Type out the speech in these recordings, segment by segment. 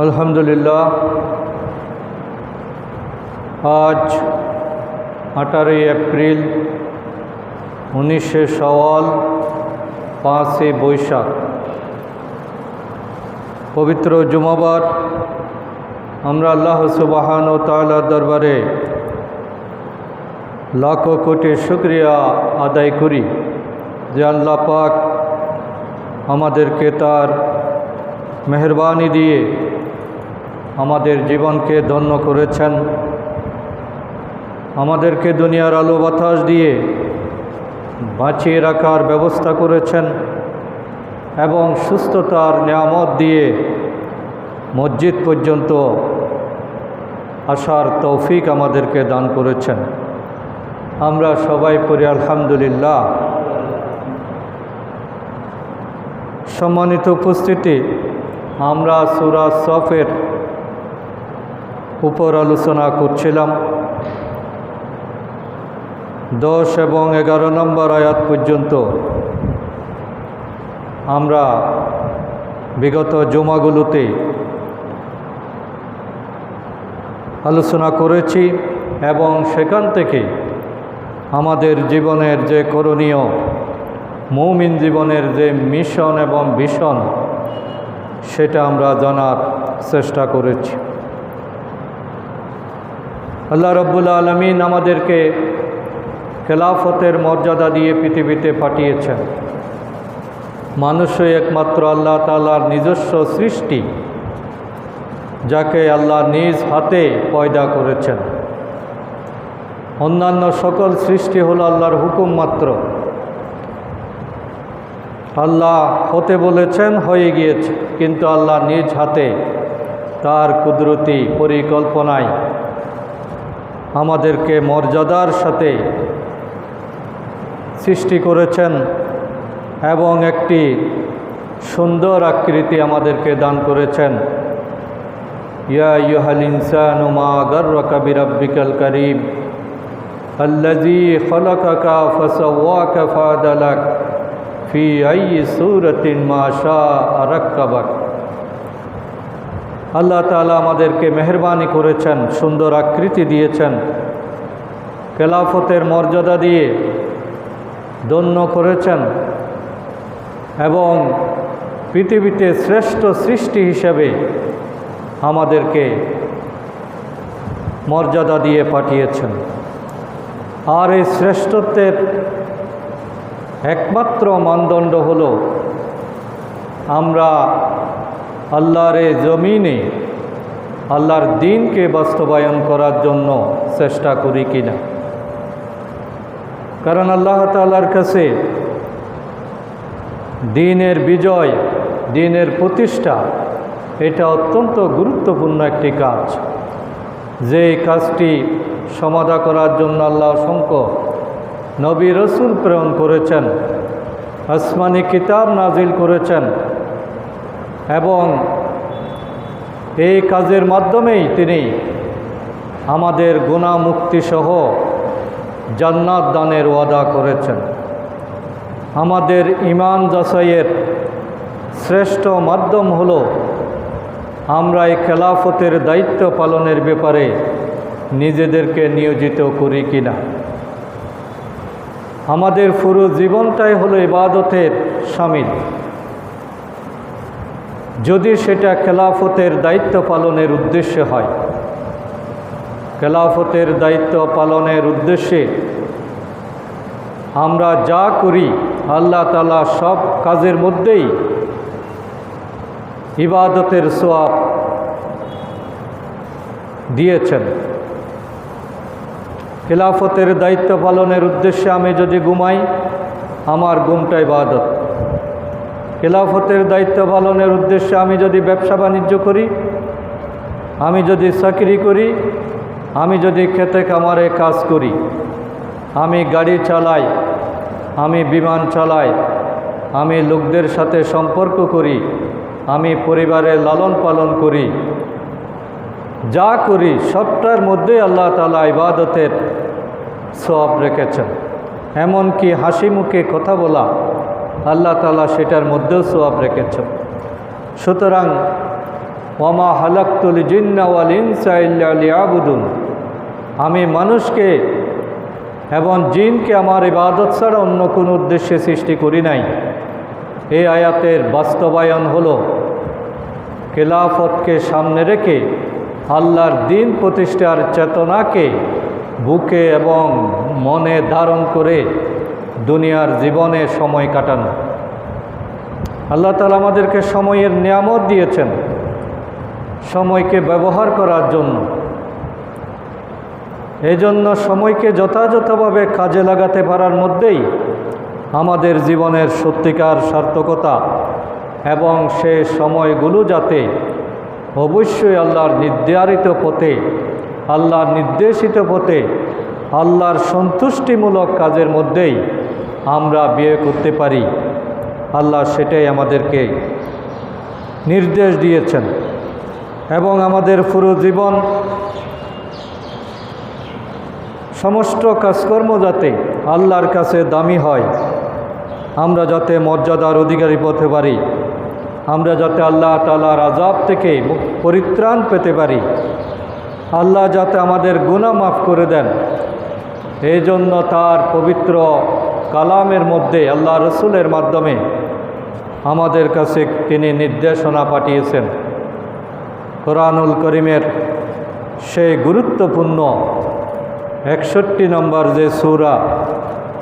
আলহামদুলিল্লাহ, আজ 18 এপ্রিল, 19 শাওয়াল, 5 বৈশাখ, পবিত্র জুমাবার। আমরা আল্লাহ সুবহানাহু ওয়া তাআলার দরবারে লাখো কোটি শুকরিয়া আদায় করি যে আল্লাহ পাক আমাদেরকে তার মেহরবানি দিয়ে আমাদের জীবনকে ধন্য করেছেন, আমাদেরকে দুনিয়ার আলো বাতাস দিয়ে বাঁচিয়ে রাখার ব্যবস্থা করেছেন এবং সুস্থতার নিয়ামত দিয়ে মসজিদ পর্যন্ত আসার তৌফিক আমাদেরকে দান করেছেন। আমরা সবাই পড়ি আলহামদুলিল্লাহ। সম্মানিত উপস্থিতি, আমরা সূরা সফের উপর আলোচনা করছিলাম। 10 এবং 11 নম্বর আয়াত পর্যন্ত আমরা বিগত জুমাগুলোতে আলোচনা করেছি এবং সেখান থেকে আমাদের জীবনের যে করণীয়, মুমিন জীবনের যে মিশন এবং ভিশন, সেটা আমরা জানার চেষ্টা করেছি। আল্লাহ রাব্বুল আলামিন আমাদেরকে খেলাফতের মর্যাদা দিয়ে পৃথিবীতে পাঠিয়েছেন। মানুষই একমাত্র আল্লাহ তাআলার নিজস্ব সৃষ্টি, যাকে আল্লাহ নিজ হাতে পয়দা করেছেন। অন্যান্য সকল সৃষ্টি হলো আল্লাহর হুকুম মাত্র। আল্লাহ হতে বলেছেন, হয়ে গিয়েছে, কিন্তু আল্লাহ নিজ হাতে তার কুদরতি পরিকল্পনায় আমাদেরকে মর্যাদার সাথে সৃষ্টি করেছেন এবং একটি সুন্দর আকৃতি আমাদেরকে দান করেছেন। ইয়া আইয়ুহাল ইনসানু মা গাররাকা বিরাব্বিকাল কারীম আল্লাযী খালাকাকা ফাসাওয়াকা ফাআদালাক ফি আইয়ি সূরাতিন মা শাআ রাক্কাবাক। আল্লাহ তাআলা আমাদেরকে মেহেরবানি করেছেন, সুন্দর আকৃতি দিয়েছেন, খেলাফতের মর্যাদা দিয়ে ধন্য করেছেন এবং পৃথিবীতে শ্রেষ্ঠ সৃষ্টি হিসেবে আমাদেরকে মর্যাদা দিয়ে পাঠিয়েছেন। আর এই শ্রেষ্ঠত্বের একমাত্র মানদণ্ড হলো আমরা আল্লাহর এই জমিনে আল্লাহর দ্বীনকে বাস্তবায়ন করার জন্য চেষ্টা করি কিনা। কারণ আল্লাহ তাআলার কাছে দ্বীনের বিজয়, দ্বীনের প্রতিষ্ঠা, এটা অত্যন্ত গুরুত্বপূর্ণ একটি কাজ। যে কাজটি সমাধা করার জন্য আল্লাহ অসংখ্য নবী রসুল প্রেরণ করেছেন, আসমানি কিতাব নাজিল করেছেন এবং এই কাজের মাধ্যমেই তিনি আমাদের গুনাহ মুক্তি সহ জান্নাত দানের ওয়াদা করেছেন। আমাদের ঈমান যাচাইয়ের শ্রেষ্ঠ মাধ্যম হলো আমরা এই খেলাফতের দায়িত্ব পালনের ব্যাপারে নিজেদেরকে নিয়োজিত করি কিনা। আমাদের পুরো জীবনটাই হলো ইবাদতের শামিল। যদি সেটা খেলাফতের দায়িত্ব পালনের উদ্দেশ্যে হয়, খেলাফতের দায়িত্ব পালনের উদ্দেশ্যে আমরা যা করি, আল্লাহ তাআলা সব কাজের মধ্যেই ইবাদতের সওয়াব দিয়েছেন। খেলাফতের দায়িত্ব পালনের উদ্দেশ্যে আমি যদি ঘুমাই, আমার ঘুমটা ইবাদত। খেলাফতের দায়িত্ব পালনের উদ্দেশ্যে আমি যদি ব্যবসা বাণিজ্য করি, আমি যদি চাকরি করি, আমি যদি খেতে খামারে কাজ করি, আমি গাড়ি চালাই, আমি বিমান চালাই, আমি লোকদের সাথে সম্পর্ক করি, আমি পরিবারের লালন পালন করি, যা করি সবটার মধ্যে আল্লাহ তাআলা ইবাদতের সওয়াব রেখেছেন। এমনকি হাসি মুখে কথা বলা আল্লাহ তাআলা সেটার মধ্যেও সওয়াব রেখেছেন। সুতরাং ওয়ামা হালাকতুল জিন্না ওয়াল ইনসা ইল্লা লিয়াবুদুন, আমি মানুষকে এবং জিনকে আমার ইবাদত ছাড়া অন্য কোনো উদ্দেশ্যে সৃষ্টি করি নাই। এই আয়াতের বাস্তবায়ন হলো খেলাফতকে সামনে রেখে আল্লাহর দিন প্রতিষ্ঠার চেতনাকে বুকে এবং মনে ধারণ করে দুনিয়ার জীবনে সময় কাটানো। আল্লাহ তাআলা আমাদেরকে সময়ের নিয়ামত দিয়েছেন সময়কে ব্যবহার করার জন্য। এই জন্য সময়কে যথাযথভাবে কাজে লাগাতে পারার মধ্যেই আমাদের জীবনের সত্যিকার সার্থকতা, এবং সে সময়গুলো যাতে অবশ্যই আল্লাহর নির্ধারিত পথে, আল্লাহর নির্দেশিত পথে, আল্লাহর সন্তুষ্টিমূলক কাজের মধ্যেই আমরা ব্যয় করতে পারি, আল্লাহ সেটাই আমাদেরকে নির্দেশ দিয়েছেন। এবং আমাদের পুরো জীবন সমস্ত কাজকর্ম যাতে আল্লাহর কাছে দামি হয়, আমরা যাতে মর্যাদার অধিকারী হতে পারি, আমরা যাতে আল্লাহ তাআলার আযাব থেকে পরিত্রাণ পেতে পারি, আল্লাহ যাতে আমাদের গুনাহ মাফ করে দেন, এই জন্য তার পবিত্র কালামের মধ্যে আল্লাহ রসুলের মাধ্যমে আমাদের কাছে তিনি নির্দেশনা পাঠিয়েছেন। কোরআনুল করিমের সেই গুরুত্বপূর্ণ 61 নম্বর যে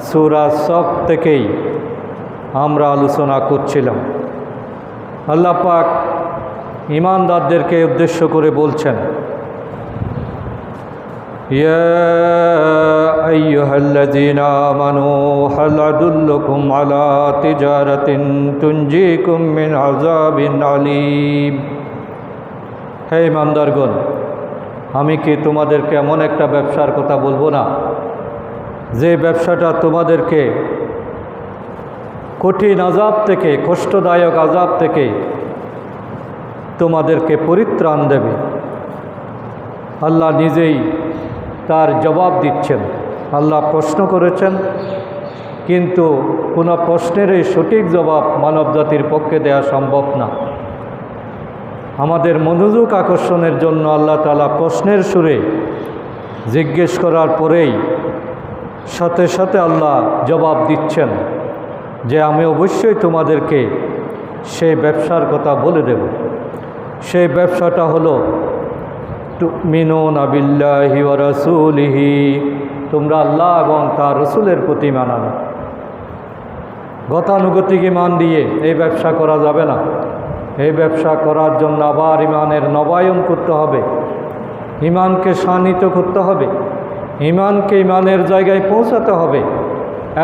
সূরা সফ থেকেই আমরা আলোচনা করছিলাম। আল্লাহ পাক ঈমানদারদেরকে উদ্দেশ্য করে বলছেন, ইয়া আইয়ুহাল্লাযীনা আমানু হাল আদুল্লুকুম আলা তিজারাতিন তুনজিকুম মিন আযাবিন আলীম। হে ঈমানদারগণ, আমি কি তোমাদেরকে এমন একটা ব্যবসার কথা বলবো না যে ব্যবসাটা তোমাদেরকে কঠিন আযাব থেকে, কষ্টদায়ক আযাব থেকে তোমাদেরকে পরিত্রাণ দেবে। আল্লাহ নিজেই তার জবাব দিচ্ছেন। আল্লাহ প্রশ্ন করেছেন, কিন্তু কোনো প্রশ্নেরই সঠিক জবাব মানবজাতির পক্ষে দেওয়া সম্ভব না। আমাদের মনোযোগ আকর্ষণের জন্য আল্লাহ তাআলা প্রশ্নের সুরে জিজ্ঞেস করার পরেই সাথে সাথে আল্লাহ জবাব দিচ্ছেন যে আমি অবশ্যই তোমাদেরকে সেই ব্যবসার কথা বলে দেব। সেই ব্যবসাটা হলো তুমিনুনা বিল্লাহি ওয়া রাসূলিহি, তোমরা আল্লাহ এবং তার রসুলের প্রতি মানানো। গতানুগতিক ঈমান দিয়ে এই ব্যবসা করা যাবে না। এই ব্যবসা করার জন্য আবার ঈমানের নবায়ন করতে হবে, ঈমানকে শানিত করতে হবে, ঈমানকে ঈমানের জায়গায় পৌঁছাতে হবে,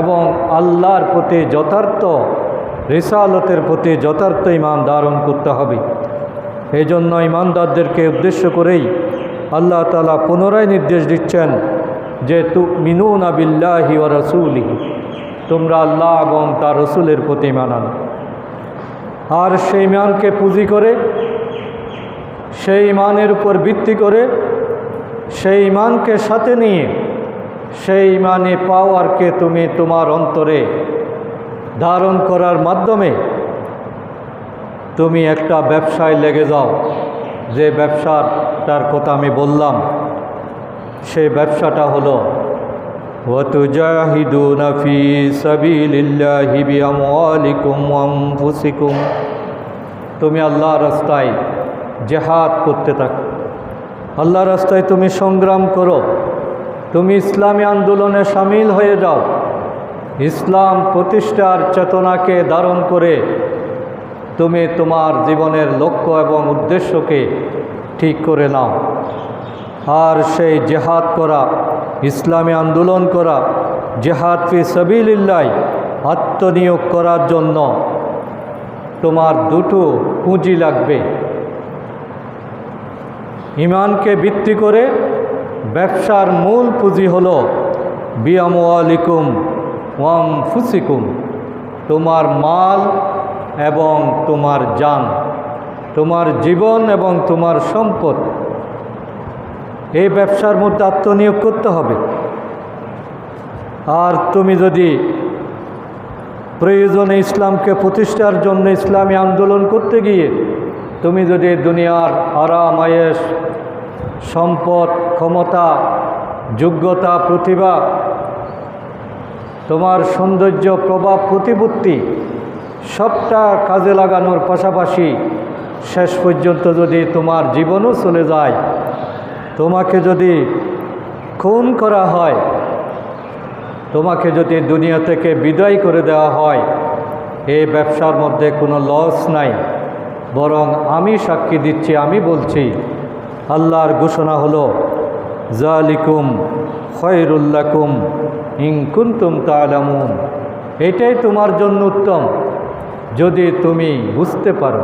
এবং আল্লাহর প্রতি যথার্থ, রিসালতের প্রতি যথার্থ ঈমান ধারণ করতে হবে। এই জন্য ঈমানদারদেরকে উদ্দেশ্য করেই আল্লাহ তাআলা পুনরায় নির্দেশ দিচ্ছেন যে তুমিনুনা বিল্লাহি ওয়া রাসূলিহি, তোমরা আল্লাহ এবং তার রসুলের প্রতি মানানো। আর সেই ঈমানকে পুঁজি করে, সেই ঈমানের উপর ভিত্তি করে, সেই ঈমানকে সাথে নিয়ে সেই ঈমানে পাওয়ারকে তুমি তোমার অন্তরে ধারণ করার মাধ্যমে তুমি একটা ব্যবসায় লেগে যাও। যে ব্যবসাটার কথা আমি বললাম, সেই ব্যবসাটা হলো ওয়াতুজাহিদুনা ফি সাবিলিল্লাহি বিআমওয়ালিকুম ওয়া আনফুসিকুম, তুমি আল্লাহর রাস্তায় জিহাদ করতে থাকো, আল্লাহর রাস্তায় তুমি সংগ্রাম করো, তুমি ইসলামী আন্দোলনে শামিল হয়ে যাও, ইসলাম প্রতিষ্ঠার চেতনাকে ধারণ করে তুমি তোমার জীবনের লক্ষ্য এবং উদ্দেশ্যকে ঠিক করে নাও। আর সেই জিহাদ করা, ইসলামী আন্দোলন করা, জিহাদ ফি সাবিলিল্লাহ, আত্মনিয়োগ করার জন্য তোমার দুটো পুঁজি লাগবে। ঈমানকে ভিত্তি করে ব্যবসার মূল পুঁজি হলো বিআমওয়ালিকুম ওয়া আনফুসিকুম, তোমার মাল এবং তোমার জান, তোমার জীবন এবং তোমার সম্পদ। এই ব্যবসার মধ্যে আত্মনিয়োগ করতে হবে। আর তুমি যদি প্রয়োজনে ইসলামকে প্রতিষ্ঠার জন্য ইসলামী আন্দোলন করতে গিয়ে তুমি যদি দুনিয়ার আরাম আয়েশ, সম্পদ, ক্ষমতা, যোগ্যতা, প্রতিভা, তোমার সৌন্দর্য, প্রভাব, প্রতিপত্তি সবটা কাজে লাগানোর পাশাপাশি শেষ পর্যন্ত যদি তোমার জীবনও চলে যায়, তোমাকে যদি খুন করা হয়, তোমাকে যদি দুনিয়া থেকে বিদায় করে দেওয়া হয়, এই ব্যবসার মধ্যে কোনো লস নাই। বরং আমি সাক্ষী দিচ্ছি, আমি বলছি, আল্লাহর ঘোষণা হলো যালিকুম খায়রুল লাকুম ইন কুনতুম তা'লামুন, এটাই তোমার জন্য উত্তম যদি তুমি বুঝতে পারো।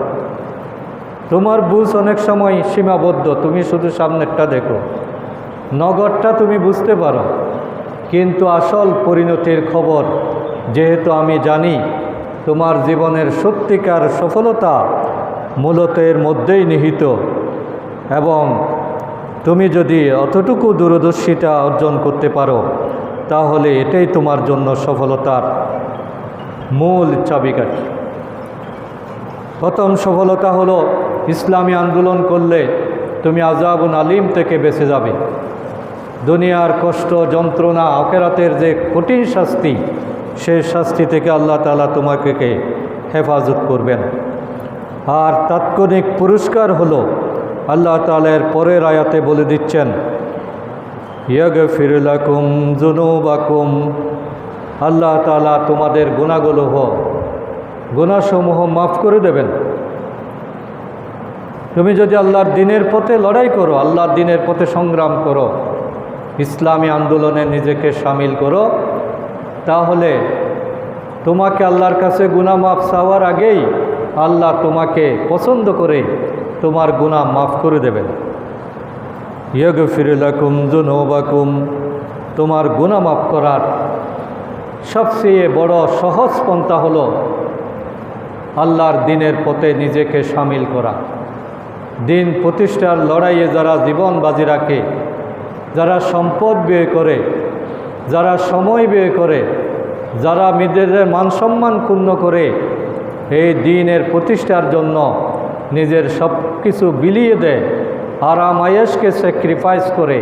তোমার বুঝ অনেক সময় সীমাবদ্ধ, তুমি শুধু সামনেরটা দেখো, নগরটা তুমি বুঝতে পারো, কিন্তু আসল পরিণতির খবর যেহেতু আমি জানি, তোমার জীবনের সত্যিকার সফলতা মূলত এর মধ্যেই নিহিত। এবং তুমি যদি অতটুকু দূরদর্শিতা অর্জন করতে পারো, তাহলে এটাই তোমার জন্য সফলতার মূল চাবিকাঠি। প্রথম সফলতা হলো ইসলামী আন্দোলন করলে তুমি আযাবুন আলিম থেকে বেঁচে যাবে। দুনিয়ার কষ্ট, যন্ত্রণা, আখিরাতের যে কঠিন শাস্তি, সেই শাস্তি থেকে আল্লাহ তাআলা তোমাকে হেফাজত করবেন। আর তাৎক্ষণিক পুরস্কার হলো আল্লাহ তাআলা এর পরের আয়াতে বলে দিচ্ছেন, ইয়াগফির লাকুম যুনুবাকুম, আল্লাহ তাআলা তোমাদের গুনাহসমূহ মাফ করে দেবেন। তুমি যদি আল্লাহর দ্বীনের পথে লড়াই করো, আল্লাহর দ্বীনের পথে সংগ্রাম করো, ইসলামী আন্দোলনে নিজেকে শামিল করো, তাহলে তোমাকে আল্লাহর কাছে গুনাহ মাফ চাওয়ার আগেই আল্লাহ তোমাকে পছন্দ করে তোমার গুনাহ মাফ করে দেবেন। ইয়াগফির লাকুম যুনুবাকুম, তোমার গুনাহ মাফ করার সবচেয়ে বড় সহজ পন্থা হলো আল্লাহর দ্বীনের পথে নিজেকে শামিল করা। দ্বীন প্রতিষ্ঠার লড়াইয়ে যারা জীবন বাজি রাখে, যারা সম্পদ ব্যয় করে, যারা সময় ব্যয় করে, যারা নিজেদের মানসম্মান ক্ষুণ্ণ করে এই দ্বীনের প্রতিষ্ঠার জন্য নিজের সব কিছু বিলিয়ে দেয়, আরাম আয়েশকে স্যাক্রিফাইস করে,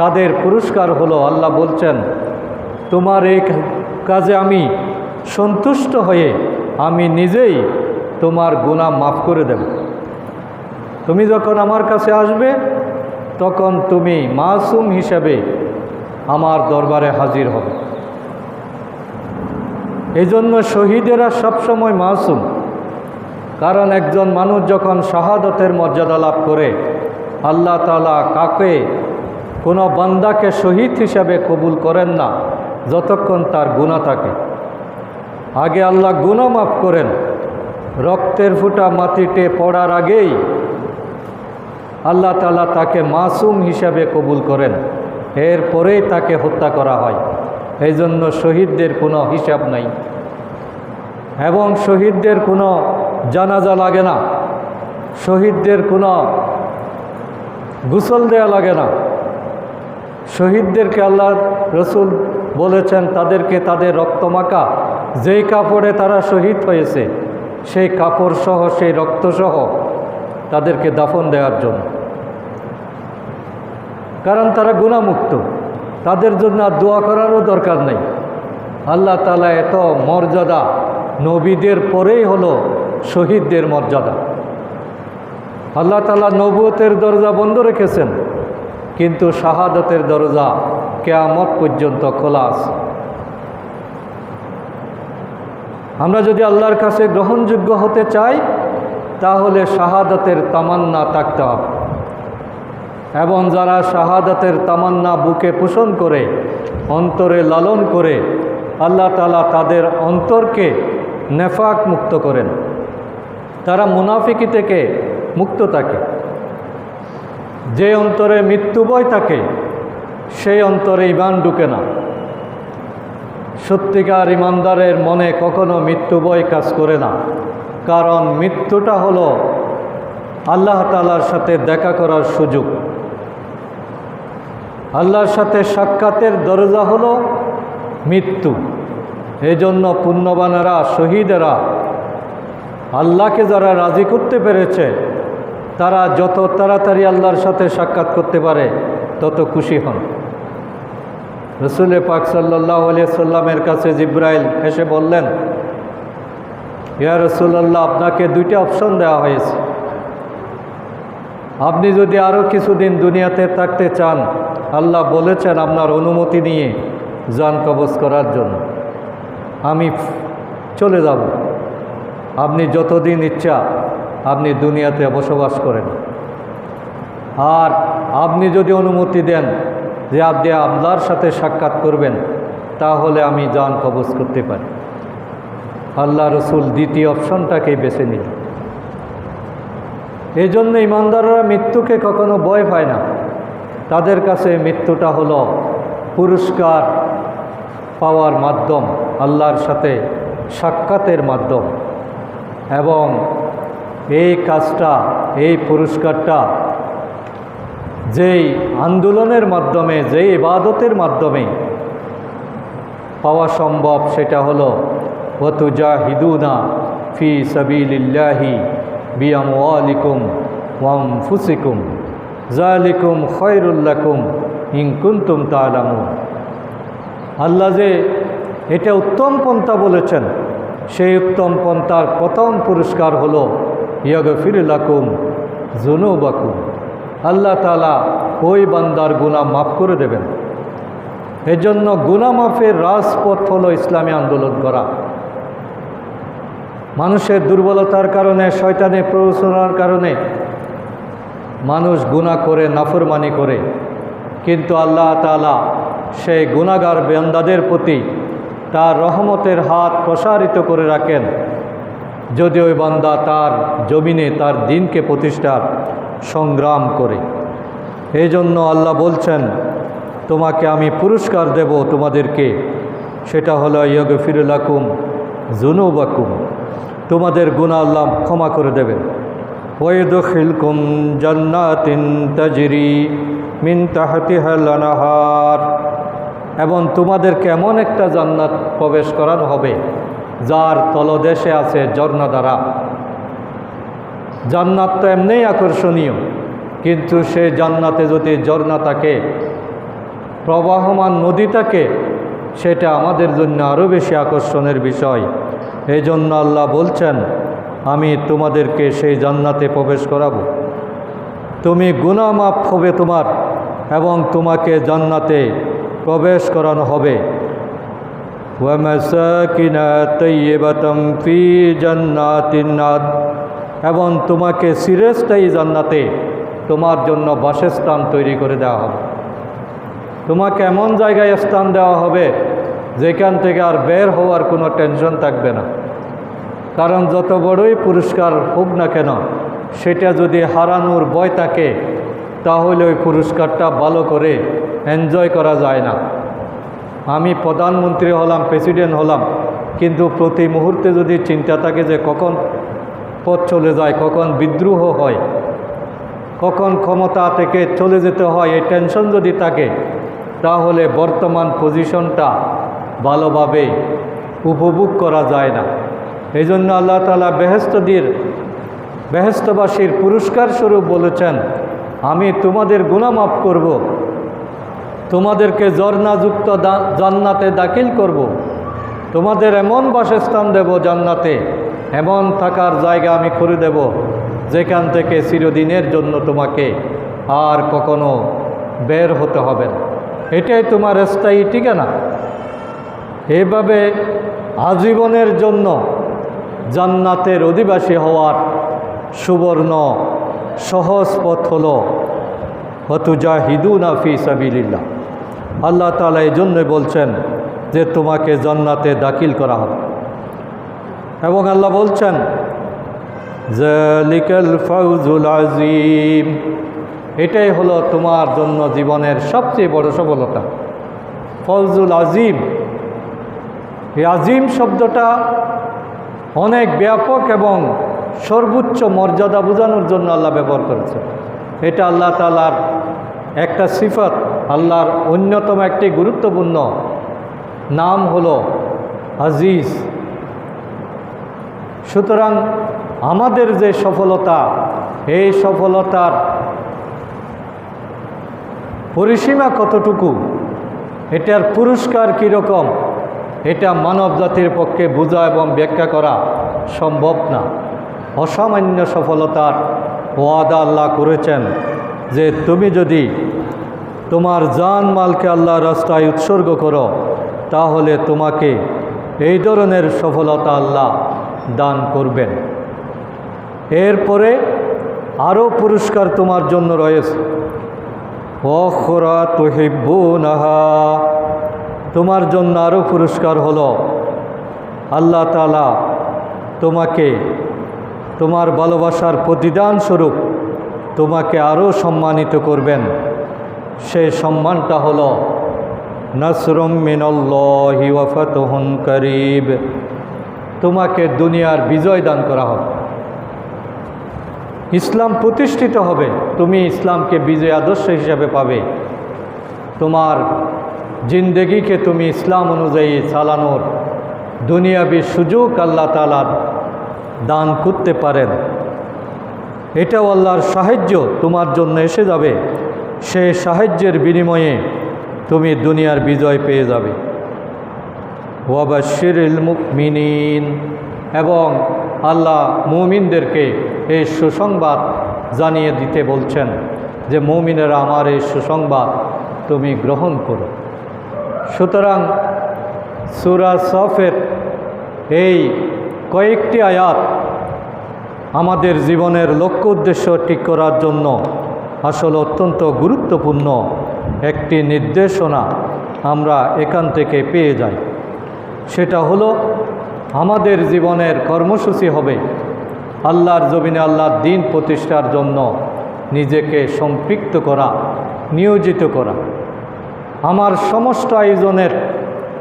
তাদের পুরস্কার হলো, আল্লাহ বলছেন, তোমার এই কাজে আমি সন্তুষ্ট হয়ে আমি নিজেই তোমার গুনাহ মাফ করে দেব। তুমি যখন আমার কাছে আসবে, তখন তুমি মাসুম হিসেবে আমার দরবারে হাজির হবে। এই জন্য শহীদেরা সবসময় মাসুম, কারণ একজন মানুষ যখন শাহাদতের মর্যাদা লাভ করে, আল্লাহ তাআলা কাকে কোনো বান্দাকে শহীদ হিসাবে কবুল করেন না যতক্ষণ তার গুনাহ থাকে। আগে আল্লাহ গুনাহ মাফ করেন, রক্তের ফোঁটা মাটিতে পড়ার আগেই আল্লাহ তাআলা তাকে মাসুম হিসাবে কবুল করেন, এরপরেই তাকে হত্যা করা হয়। এই জন্য শহীদদের কোনো হিসাব নাই, এবং শহীদদের কোনো জানাজা লাগে না, শহীদদের কোনো গোসল দেয়া লাগে না। শহীদদেরকে আল্লাহ রসুল বলেছেন, তাদেরকে তাদের রক্তমাখা যেই কাপড়ে তারা শহীদ হয়েছে, সেই কাপড় সহ, সেই রক্ত সহ তাদেরকে দাফন দেওয়ার জন্য, কারণ তারা গুনাহমুক্ত, তাদের জন্য আর দোয়া করারও দরকার নেই। আল্লাহ তাআলা এত মর্যাদা, নবীদের পরেই হলো শহীদদের মর্যাদা। আল্লাহ তাআলা নবুয়তের দরজা বন্ধ রেখেছেন, কিন্তু শাহাদাতের দরজা কিয়ামত পর্যন্ত খোলা আছে। আমরা যদি আল্লাহর কাছে গ্রহণযোগ্য হতে চাই, তাহলে শাহাদাতের তামান্না থাকতে হবে। এবং যারা শাহাদাতের তামান্না বুকে পোষণ করে, অন্তরে লালন করে, আল্লাহ তাআলা তাদের অন্তরকে নেফাক মুক্ত করেন, তারা মুনাফিকি থেকে মুক্ত থাকে। যে অন্তরে মৃত্যু ভয় থাকে, সেই অন্তরে ঈমান ঢুকে না। সত্যিকার ঈমানদারের মনে কখনো মৃত্যু ভয় কাজ করে না, কারণ মৃত্যুটা হলো আল্লাহ তাআলার সাথে দেখা করার সুযোগ। আল্লাহর সাথে সাক্ষাতের দরজা হলো মৃত্যু। এই জন্য পুণ্যবানেরা, শহীদেরা আল্লাহকে যারা রাজি করতে পেরেছে তারা যত তাড়াতাড়ি আল্লাহর সাথে সাক্ষাৎ করতে পারে তত খুশি হন। রসুল পাক সাল্লাল্লাহু আলাইহি সাল্লামের কাছে জিব্রাইল এসে বললেন, ইয়া রাসূলুল্লাহ, আপনাকে দুইটা অপশন দেওয়া হয়েছে। আপনি যদি আরও কিছুদিন দুনিয়াতে থাকতে চান, আল্লাহ বলেছেন আপনার অনুমতি নিয়ে জান কবজ করার জন্য আমি চলে যাব। আপনি যতদিন ইচ্ছা আপনি দুনিয়াতে বসবাস করেন, আর আপনি যদি অনুমতি দেন যে আপনি আল্লাহর সাথে সাক্ষাৎ করবেন, তাহলে আমি জান কবজ করতে পারি। আল্লাহ রসুল দ্বিতীয় অপশনটাকেই বেছে নিল। এই জন্য ইমানদাররা মৃত্যুকে কখনো ভয় পায় না। তাদের কাছে মৃত্যুটা হলো পুরস্কার পাওয়ার মাধ্যম, আল্লাহর সাথে সাক্ষাতের মাধ্যম। এবং এই কাজটা, এই পুরস্কারটা যেই আন্দোলনের মাধ্যমে, যেই ইবাদতের মাধ্যমে পাওয়া সম্ভব, সেটা হলো ওয়াতুজাহিদুনা ফি সাবিলিল্লাহি বিআমওয়ালিকুম ওয়া আনফুসিকুম যালিকুম খায়রুল লাকুম ইন কুনতুম তা'লামুন। আল্লাহ যে এটা উত্তম পন্থা বলেছেন, সেই উত্তম পন্থার প্রথম পুরস্কার হলো ইয়াগফির লাকুম যুনুবাকুম। আল্লাহ তাআলা ওই বান্দার গুনাহ মাফ করে দেবেন। এজন্য গুনাহ মাফের রাজপথ হলো ইসলামী আন্দোলন করা। মানুষের দুর্বলতার কারণে, শয়তানের প্ররোচনার কারণে মানুষ গুনাহ করে, নাফরমানি করে, কিন্তু আল্লাহ তাআলা সেই গুনাহগার বান্দাদের প্রতি তার রহমতের হাত প্রসারিত করে রাখেন, যদি ওই বান্দা তার জমিনে তার দ্বীনকে প্রতিষ্ঠার সংগ্রাম করে। এই জন্য আল্লাহ বলছেন, তোমাকে আমি পুরস্কার দেব তোমাদেরকে, সেটা হলো ইয়াগফির লাকুম যুনুবাকুম, তোমাদের গুনাহ আল্লাহ ক্ষমা করে দেবেন। ওয়াইদখিলকুম জান্নাতিন তাজরি মিন তাহতিহাল আনহার, এবং তোমাদেরকে এমন একটা জান্নাত প্রবেশ করানো হবে যার তলদেশে আছে ঝর্ণাধারা। জান্নাত তো এমনিই আকর্ষণীয়, কিন্তু সেই জান্নাতে যদি ঝর্ণা থাকে, প্রবাহমান নদী থাকে, সেটা আমাদের জন্য আরও বেশি আকর্ষণের বিষয়। এই জন্য আল্লাহ বলছেন, আমি তোমাদেরকে সেই জান্নাতে প্রবেশ করাবো, তুমি গুনাহ মাফ হবে তোমার, এবং তোমাকে জান্নাতে প্রবেশ করানো হবে। ওয়া মাসাকিনা তাইয়্যিবাতাম ফি জান্নাতিন নাদ, এবং তোমাকে চিরস্থায়ী জান্নাতে তোমার জন্য বাসস্থান তৈরি করে দেওয়া হবে। তোমাকে এমন জায়গায় স্থান দেওয়া হবে যেখান থেকে আর বের হওয়ার কোনো টেনশন থাকবে না। কারণ যত বড়ই পুরস্কার হোক না কেন, সেটা যদি হারানোর ভয় থাকে, তাহলে ওই পুরস্কারটা ভালো করে এনজয় করা যায় না। আমি প্রধানমন্ত্রী হলাম, প্রেসিডেন্ট হলাম, কিন্তু প্রতি মুহূর্তে যদি চিন্তা থাকে যে কখন পথ চলে যায়, কখন বিদ্রোহ হয়, কখন ক্ষমতা থেকে চলে যেতে হয়, এই টেনশন যদি থাকে, তাহলে বর্তমান পজিশনটা ভালোভাবে উপভোগ করা যায় না। এই জন্য আল্লাহ তাআলা বেহেশতবাসীর পুরস্কার স্বরূপ বলেছেন, আমি তোমাদের গুনাহ মাফ করব, তোমাদেরকে ঝর্ণাযুক্ত জান্নাতে দাখিল করব, তোমাদের এমন বাসস্থান দেব জান্নাতে, এমন থাকার জায়গা আমি করে দেব যেখান থেকে চিরদিনের জন্য তোমাকে আর কখনো বের হতে হবে না। এটাই তোমার স্থায়ী ঠিকানা। এইভাবে আজীবনের জন্য জান্নাতের অধিবাসী হওয়ার সুবর্ণ সহজ পথ হলো ওয়াতুজাহিদুনা ফি সাবিলিল্লাহ। আল্লাহ তাআলা এই জন্যই বলছেন যে তোমাকে জান্নাতে দাখিল করা হবে। এবং আল্লাহ বলছেন, যালিকাল ফাউজুল আযীম, এটাই হলো তোমার জন্য জীবনের সবচেয়ে বড় সফলতা। ফৌজুল আজিম, এই আজিম শব্দটা অনেক ব্যাপক এবং সর্বোচ্চ মর্যাদা বোঝানোর জন্য আল্লাহ ব্যবহার করেছে। এটা আল্লাহ তাআলার একটা সিফাত, আল্লাহর অন্যতম একটি গুরুত্বপূর্ণ নাম হলো আজিজ। সুতরাং আমাদের যে সফলতা, এই সফলতার পরিসীমা কতটুকু, এটার পুরস্কার কীরকম, এটা মানব জাতির পক্ষে বোঝা এবং ব্যাখ্যা করা সম্ভব না। অসামান্য সফলতার ওয়াদা আল্লাহ করেছেন যে তুমি যদি তোমার জান মালকে আল্লাহর রাস্তায় উৎসর্গ করো তাহলে তোমাকে এই ধরনের সফলতা আল্লাহ দান করবেন। এরপরে আরও পুরস্কার তোমার জন্য রয়েছে। ওখরা তুহিব্বুনাহা, তোমার জন্য আরও পুরস্কার হলো আল্লাহ তাআলা তোমাকে তোমার ভালোবাসার প্রতিদান স্বরূপ তোমাকে আরও সম্মানিত করবেন। সেই সম্মানটা হলো নাসরুম মিনাল্লাহি ওয়া ফাতহুন কারীব, তোমাকে দুনিয়ার বিজয় দান করা হবে, ইসলাম প্রতিষ্ঠিত হবে, তুমি ইসলামকে বিজয় আদর্শ হিসাবে পাবে, তোমার জিন্দেগিকে তুমি ইসলাম অনুযায়ী চালানোর দুনিয়াবি সুযোগ আল্লাহ তাআলা দান করতে পারেন। এটাও আল্লাহর সাহায্য তোমার জন্য এসে যাবে, সেই সাহায্যের বিনিময়ে তুমি দুনিয়ার বিজয় পেয়ে যাবে। ওয়াবাশশিরিল মুমিনিন, এবং আল্লাহ মুমিনদেরকে এই সুসংবাদ জানিয়ে দিতে বলছেন যে মুমিনেরা আমার এই সুসংবাদ তুমি গ্রহণ করো। সুতরাং সূরা সফের এই কয়েকটি আয়াত আমাদের জীবনের লক্ষ্য উদ্দেশ্য ঠিক করার জন্য আসলে অত্যন্ত গুরুত্বপূর্ণ একটি নির্দেশনা আমরা এখান থেকে পেয়ে যাই। সেটা হলো আমাদের জীবনের কর্মসূচি হবে আল্লাহর জমিনে আল্লাহর দ্বীন প্রতিষ্ঠার জন্য নিজেকে সম্পৃক্ত করা, নিয়োজিত করা। আমার সমস্ত আয়োজনের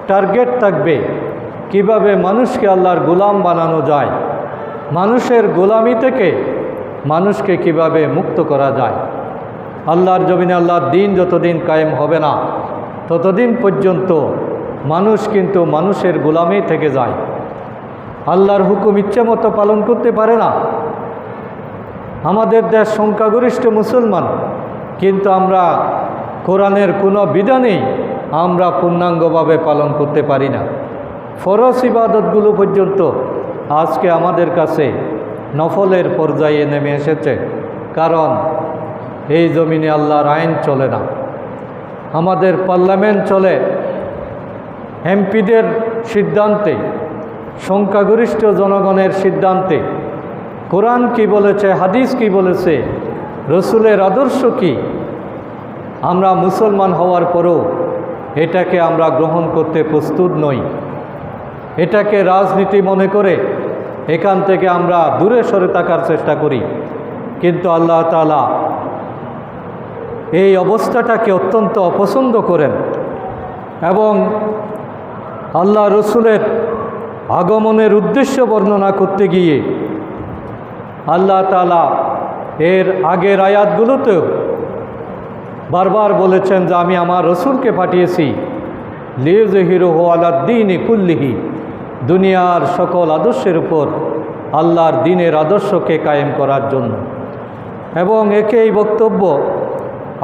টার্গেট থাকবে কিভাবে মানুষকে আল্লাহর গোলাম বানানো যায়, মানুষের গোলামি থেকে মানুষকে কিভাবে মুক্ত করা যায়। আল্লাহর জমিনে আল্লাহর দ্বীন যতদিন কায়েম হবে না ততদিন পর্যন্ত মানুষ কিন্তু মানুষের গোলামি থেকে যায়, আল্লাহর হুকুম ইচ্ছে মতো পালন করতে পারে না। আমাদের দেশ সংখ্যাগরিষ্ঠ মুসলমান, কিন্তু আমরা কোরআনের কোনো বিধানেই আমরা পূর্ণাঙ্গভাবে পালন করতে পারি না। ফরজ ইবাদতগুলো পর্যন্ত আজকে আমাদের কাছে নফলের পর্যায়ে নেমে এসেছে, কারণ এই জমিনে আল্লাহর আইন চলে না। আমাদের পার্লামেন্ট চলে এমপিদের সিদ্ধান্তে, সংখ্যাগরিষ্ঠ জনগণের সিদ্ধান্তে। কোরআন কি বলেছে, হাদিস কি বলেছে, রসুলের আদর্শ কি, আমরা মুসলমান হওয়ার পরেও এটাকে আমরা গ্রহণ করতে প্রস্তুত নই। এটাকে রাজনীতি মনে করে এখান থেকে আমরা দূরে সরে থাকার চেষ্টা করি, কিন্তু আল্লাহ তাআলা এই অবস্থাটাকে অত্যন্ত অপছন্দ করেন এবং আল্লাহ রসুলের আগমনের উদ্দেশ্য বর্ণনা করতে গিয়ে আল্লাহ তাআলা এর আগের আয়াতগুলোতেও বারবার বলেছেন যে আমি আমার রসুলকে পাঠিয়েছি লিইয়ুযহিরাহু আলাদ দীনি কুল্লিহি, দুনিয়ার সকল আদর্শের উপর আল্লাহর দ্বীনের আদর্শকে কায়েম করার জন্য। এবং একেই বক্তব্য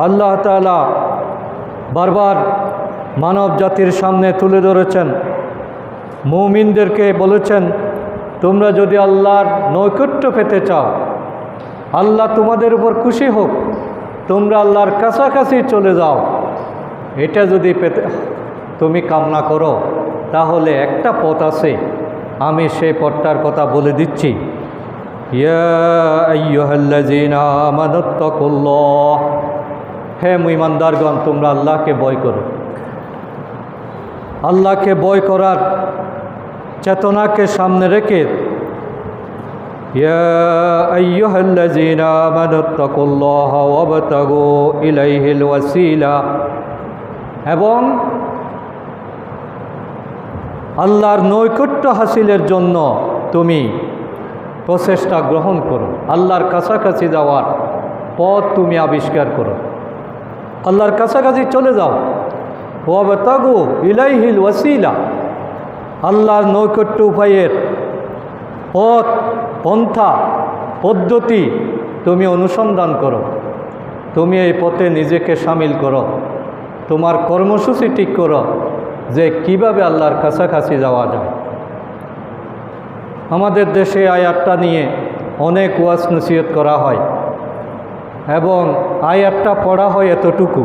আল্লাহ তাআলা বারবার মানব জাতির সামনে তুলে ধরেছেন। মুমিনদেরকে বলেছেন, তোমরা যদি আল্লাহর নৈকট্য পেতে চাও, আল্লাহ তোমাদের উপর খুশি হোক, তোমরা আল্লাহর কাছাকাছি চলে যাও, এটা যদি পেতে তুমি কামনা করো, তাহলে একটা পথ আছে, আমি সেই পথটার কথা বলে দিচ্ছি। ইয়া আইয়ুহাল্লাযীনা আমানুত্তাকুল্লাহ, হে ঈমানদারগণ, তোমরা আল্লাহকে ভয় করো। আল্লাহকে ভয় করার চেতনাকে সামনে রেখে ইয়া আইয়ুহাল্লাযীনা আমানুত্তাকুল্লাহ ওয়াবতাগু ইলাইহিল ওয়াসিলা, এবং আল্লাহর নৈকট্য হাসিলের জন্য তুমি প্রচেষ্টা গ্রহণ করো, আল্লাহর কাছাকাছি যাওয়ার পথ তুমি আবিষ্কার করো, আল্লাহর কাছাকাছি চলে যাও। ওয়াবতাগু ইলাইহিল ওয়াসিলা, আল্লাহর নৈকট্য উপায়ের পথ পন্থা পদ্ধতি তুমি অনুসন্ধান করো, তুমি এই পথে নিজেকে সামিল করো, তোমার কর্মসূচি ঠিক করো যে কিভাবে আল্লাহর কাছাকাছি যাওয়া যায়। আমাদের দেশে আয়াতটা নিয়ে অনেক ওয়াজ নসিহত করা হয় এবং আয়াতটা পড়া হয় এতটুকু,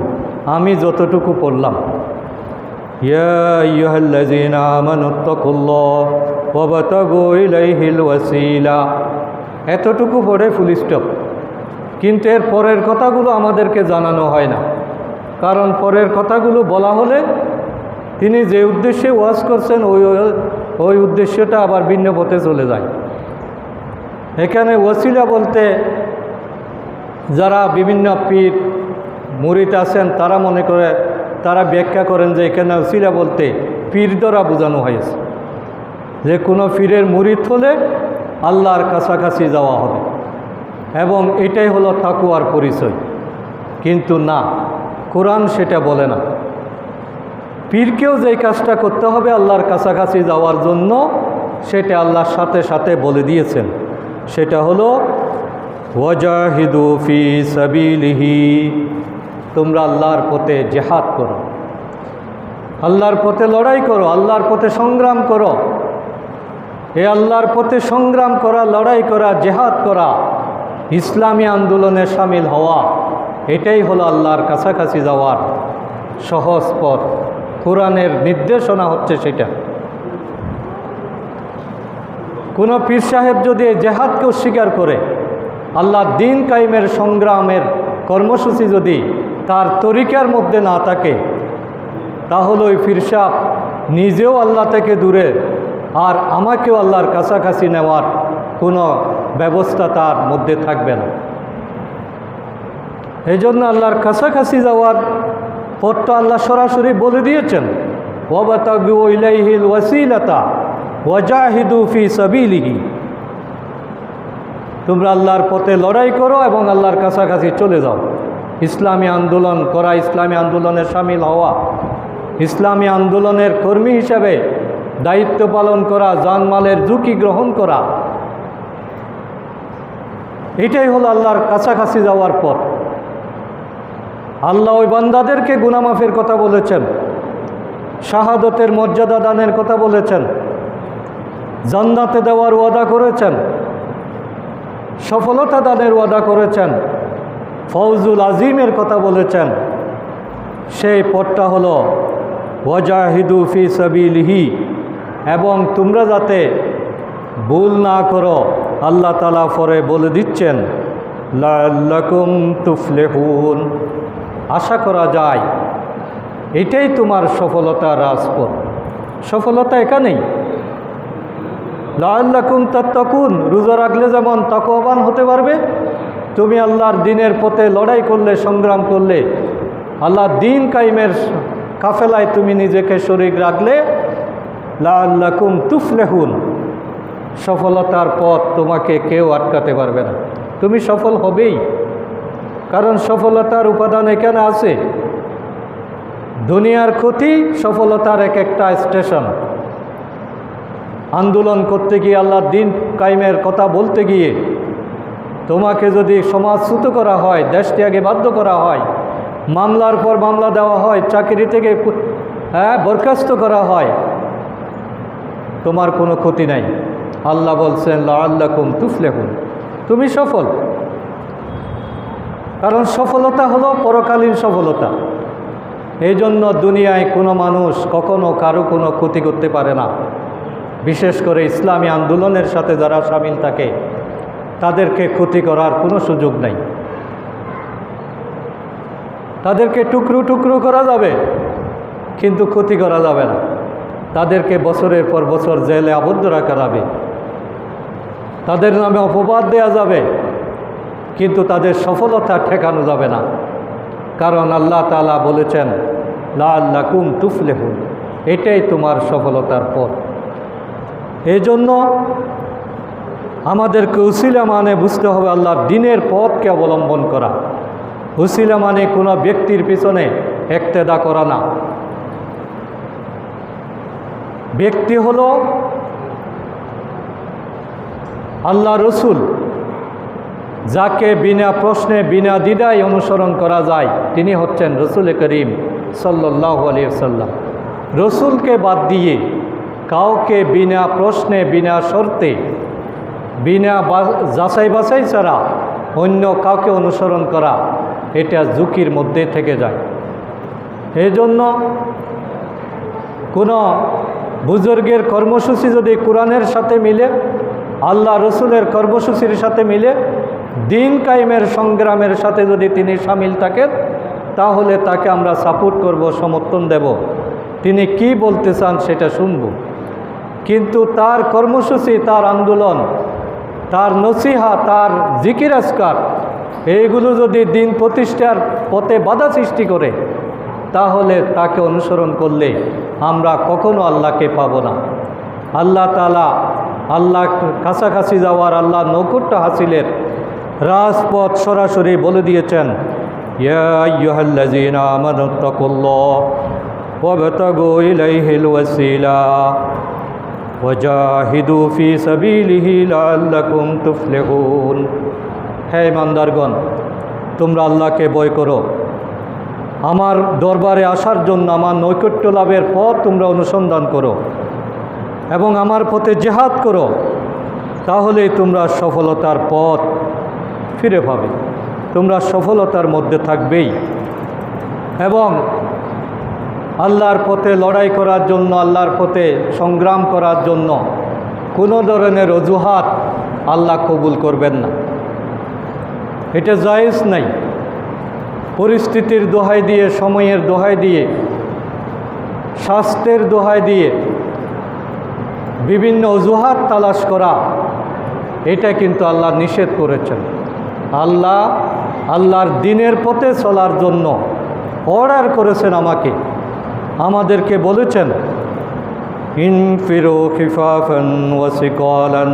আমি যতটুকু পড়লাম, ইয়া আইয়ুহাল্লাযীনা আমানুত্তাকুল্লাহ ওয়াবতাগু ইলাইহিল ওয়াসিলা, এতটুকু পড়ে ফুল স্টপ। কিন্তু এর পরের কথাগুলো আমাদেরকে জানানো হয় না, কারণ পরের কথাগুলো বলা হলে তিনি যে উদ্দেশ্যে ওয়াজ করছেন ওই উদ্দেশ্যটা আবার ভিন্ন পথে চলে যায়। এখানে ওয়াসিলা বলতে যারা বিভিন্ন পীর মুরিদ আছেন তারা মনে করে, তারা ব্যাখ্যা করেন যে এখানে ওসিলা বলতে পীর দ্বারা বোঝানো হয়েছে, যে কোনো পীরের মুরিদ হলে আল্লাহর কাছাকাছি যাওয়া হবে এবং এটাই হলো তাকওয়ার পরিচয়। কিন্তু না, কোরআন সেটা বলে না। পীরকেও যেই কাজটা করতে হবে আল্লাহর কাছাকাছি যাওয়ার জন্য, সেটা আল্লাহর সাথে সাথে বলে দিয়েছেন, সেটা হলো ওয়াজাহিদু ফি সাবিলিহি, তোমরা আল্লাহর পথে জিহাদ করো, আল্লাহর পথে লড়াই করো, আল্লাহর পথে সংগ্রাম করো। এই আল্লাহর পথে সংগ্রাম করা, লড়াই করা, জিহাদ করা, ইসলামী আন্দোলনে সামিল হওয়া, এটাই হলো আল্লাহর কাছাকাছি যাওয়ার সহজ পথ। কোরআনের নির্দেশনা হচ্ছে সেটা। কোনো পীর সাহেব যদি এই জেহাদকে অস্বীকার করে, আল্লাহর দ্বীন কায়েমের সংগ্রামের কর্মসূচি যদি তার তরিকার মধ্যে না থাকে, তাহলে ওই পীর সাহেব নিজেও আল্লাহ থেকে দূরে, আর আমাকেও আল্লাহর কাছাকাছি নেওয়ার কোনো ব্যবস্থা তার মধ্যে থাকবে না। এই জন্য আল্লাহর কাছাকাছি যাওয়ার পথটা আল্লাহ সরাসরি বলে দিয়েছেন, ওয়াবতাগু ইলাইহিল ওয়াসিলাতা ওয়াজাহিদু ফি সাবিলিহি, তোমরা আল্লাহর পথে লড়াই করো এবং আল্লাহর কাছাকাছি চলে যাও। ইসলামী আন্দোলন করা, ইসলামী আন্দোলনে সামিল হওয়া, ইসলামী আন্দোলনের কর্মী হিসাবে দায়িত্ব পালন করা, জানমালের ঝুঁকি গ্রহণ করা, এটাই হলো আল্লাহর কাছাকাছি যাওয়ার পথ। আল্লাহ ওই বান্দাদেরকে গুনাহ মাফের কথা বলেছেন, শাহাদতের মর্যাদা দানের কথা বলেছেন, জান্নাতে দেওয়ার ওয়াদা করেছেন, সফলতা দানের ওয়াদা করেছেন, ফৌজুল আজিমের কথা বলেছেন। সেই পথটা হলো ওয়াজাহিদু ফি সাবিলিহি, এবং তোমরা যাতে ভুল না করো, আল্লাহ তাআলা পরে বলে দিচ্ছেন লাআল্লাকুম তুফলিহুন, আশা করা যায় এটাই তোমার সফলতার রাজপথ। সফলতা এখানেই। লাআল্লাকুম তাত্তাকুন, রোজা রাখলে যেমন তাকওয়াবান হতে পারবে, তুমি আল্লাহর দ্বীনের পথে লড়াই করলে, সংগ্রাম করলে, আল্লাহর দ্বীন কায়েমের কাফেলায় তুমি নিজেকে শরীক রাখলে, লাআল্লাকুম তুফলিহুন, সফলতার পথ তোমাকে কেউ আটকাতে পারবে না, তুমি সফল হবেই। কারণ সফলতার উপাদান এখানে আছে। দুনিয়ার ক্ষতি সফলতার এক একটা স্টেশন। আন্দোলন করতে গিয়ে, আল্লাহর দ্বীন কায়েমের কথা বলতে গিয়ে তোমাকে যদি সমাজচ্যুত করা হয়, দেশ ত্যাগে বাধ্য করা হয়, মামলার পর মামলা দেওয়া হয়, চাকরি থেকে বরখাস্ত করা হয়, তোমার কোনো ক্ষতি নাই। আল্লাহ বলছেন লাআল্লাকুম তুফলিহুন, তুমি সফল। কারণ সফলতা হলো পরকালীন সফলতা। এই জন্য দুনিয়ায় কোনো মানুষ কখনো কারো কোনো ক্ষতি করতে পারে না। বিশেষ করে ইসলামী আন্দোলনের সাথে যারা সামিল থাকে, তাদেরকে ক্ষতি করার কোনো সুযোগ নাই। তাদেরকে টুকরো টুকরো করা যাবে, কিন্তু ক্ষতি করা যাবে না। তাদেরকে বছরের পর বছর জেলে আবদ্ধ রাখা যাবে, তাদের নামে অপবাদ দেয়া যাবে, কিন্তু তাদের সফলতা ঠেকানো যাবে না। কারণ আল্লাহ তাআলা বলেছেন লাআল্লাকুম তুফলিহুন, এটাই তোমার সফলতার পথ। এই জন্য আমাদেরকে উসিলা মানে বুঝতে হবে আল্লাহর দ্বীনের পথকে অবলম্বন করা। উসিলা মানে কোনো ব্যক্তির পিছনে ইক্তেদা করা না। ব্যক্তি হলো আল্লাহ রসুল যাকে বিনা প্রশ্নে বিনা দ্বিধায় অনুসরণ করা যায় তিনি হচ্ছেন রসুল করিম সাল্লাল্লাহু আলাইহি ওয়াসাল্লাম। রসুলকে বাদ দিয়ে কাউকে বিনা প্রশ্নে বিনা শর্তে বিনা যাচাই বাছাই ছাড়া অন্য কাউকে অনুসরণ করা এটা ঝুঁকির মধ্যে থেকে যায়। এই জন্য কোনো বুজুর্গের কর্মসূচি যদি কোরআনের সাথে মিলে, আল্লাহ রসুলের কর্মসূচির সাথে মিলে, দিন কায়েমের সংগ্রামের সাথে যদি তিনি সামিল থাকেন, তাহলে তাকে আমরা সাপোর্ট করব, সমর্থন দেব, তিনি কি বলতে চান সেটা শুনব। কিন্তু তার কর্মসূচি, তার আন্দোলন, তার নসিহা, তার জিকির আজকার এইগুলো যদি দিন প্রতিষ্ঠার পথে বাধা সৃষ্টি করে, তাহলে তাকে অনুসরণ করলে আমরা কখনো আল্লাহকে পাব না। আল্লাহ তাআলা আল্লাহ কাছাকাছি যাওয়ার, আল্লাহ নৈকট্য হাসিলের রাজপথ সরাসরি বলে দিয়েছেন, ইয়া আইয়ুহাল্লাযীনা আমানুত্তাকুল্লাহ ওয়াবতাগু ইলাইহিল ওয়াসিলা ওয়াজাহিদু ফি সাবিলিহি লাআল্লাকুম তুফলিহুন। হে ইমানদারগণ, তোমরা আল্লাহকে ভয় করো, আমার দরবারে আসার জন্য, আমার নৈকট্য লাভের পথ তোমরা অনুসন্ধান করো এবং আমার পথে জিহাদ করো, তাহলেই তোমরা সফলতার পথ ফিরে পাবে, তোমরা সফলতার মধ্যে থাকবেই। এবং আল্লাহর পথে লড়াই করার জন্য, আল্লাহর পথে সংগ্রাম করার জন্য কোনো ধরনের অজুহাত আল্লাহ কবুল করবেন না, এটা জায়েজ নাই। পরিস্থিতির দোহাই দিয়ে, সময়ের দোহাই দিয়ে, স্বাস্থ্যের দোহাই দিয়ে বিভিন্ন অজুহাত তালাশ করা, এটা কিন্তু আল্লাহ নিষেধ করেছেন। আল্লাহর দিনের পথে চলার জন্য অর্ডার করেছেন আমাদেরকে বলেছেন, ইনফিরু খিফাফান ওয়া সিকালান,